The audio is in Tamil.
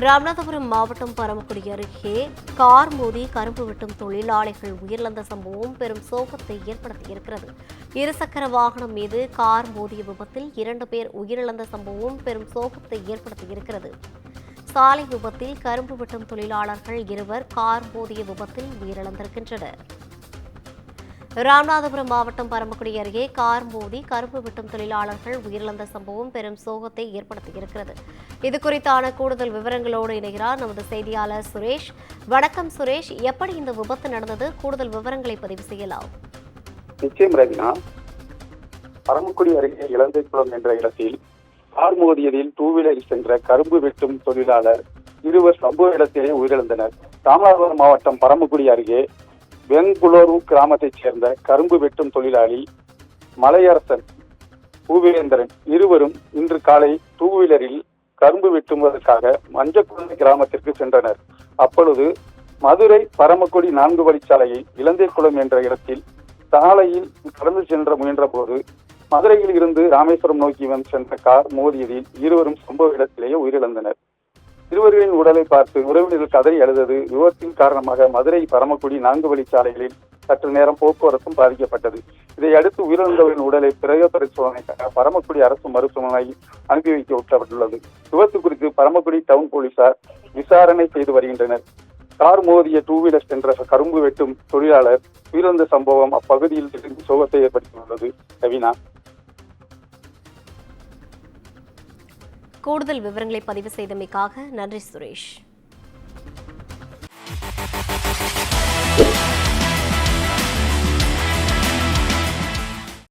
ராமநாதபுரம் மாவட்டம் பரமக்குடி அருகே கார் மோதி கரும்பு வெட்டும் தொழிலாளிகள் உயிரிழந்த சம்பவம் பெரும் சோகத்தை ஏற்படுத்தியிருக்கிறது. இருசக்கர வாகனம் மீது கார் மோதிய விபத்தில் 2 பேர் உயிரிழந்த சம்பவம் பெரும் சோகத்தை ஏற்படுத்தியிருக்கிறது. சாலை விபத்தில் கரும்பு வெட்டும் தொழிலாளர்கள் 2 கார் மோதிய விபத்தில் உயிரிழந்திருக்கின்றனர். ராமநாதபுரம் மாவட்டம் பரமக்குடி அருகே கார் மோதி கரும்பு வெட்டும் தொழிலாளர்கள் உயிரிழந்த சம்பவம் பெரும் சோகத்தை ஏற்படுத்தியிருக்கிறது. இதுகுறித்தான கூடுதல் விவரங்களோடு இணைகிறார் நமது செய்தியாளர் சுரேஷ். வணக்கம் சுரேஷ், எப்படி இந்த விபத்து நடந்தது? கூடுதல் விவரங்களை பதிவு செய்யலாம். நிச்சயம் ரவினா, பரமக்குடி அருகே இலந்தைக்குளம் என்ற இடத்தில் கார் மோதியதில் 2 வீலரில் சென்ற கரும்பு வெட்டும் தொழிலாளர் 2 சம்பவ இடத்திலே உயிரிழந்தனர். ராமநாதபுரம் மாவட்டம் பரமக்குடி அருகே வெங்குளூரு கிராமத்தைச் சேர்ந்த கரும்பு வெட்டும் தொழிலாளி மலையரசன், பூவேந்திரன் இருவரும் இன்று காலை 2 வீலரில் கரும்பு வெட்டுவதற்காக மஞ்சக்குளம் கிராமத்திற்கு சென்றனர். அப்பொழுது மதுரை பரமக்குடி 4 வழிச்சாலையில் இலந்தைக்குளம் என்ற இடத்தில் சாலையில் கடந்து சென்ற முயன்ற போது மதுரையில் இருந்து ராமேஸ்வரம் நோக்கி சென்ற கார் மோதியதில் 2 சம்பவ இடத்திலேயே உயிரிழந்தனர். இருவர்களின் உடலை பார்த்து உறவினர்கள் கதறி அழுதது. விபத்தின் காரணமாக மதுரை பரமக்குடி 4 வழிச்சாலைகளில் சற்று நேரம் போக்குவரத்தும் பாதிக்கப்பட்டது. இதையடுத்து உயிரிழந்தவரின் உடலை பிரேத பரிசோதனைக்காக பரமக்குடி அரசு மருத்துவமனையில் அனுப்பி வைக்கப்பட்டுள்ளது. விபத்து குறித்து பரமக்குடி டவுன் போலீசார் விசாரணை செய்து வருகின்றனர். கார் மோதிய 2 வீலர் சென்ற கரும்பு வெட்டும் தொழிலாளர் உயிரிழந்த சம்பவம் அப்பகுதியில் சோகத்தை ஏற்படுத்தியுள்ளது. ரவீனா, கூடுதல் விவரங்களை பதிவு செய்தமைக்காக நன்றி சுரேஷ்.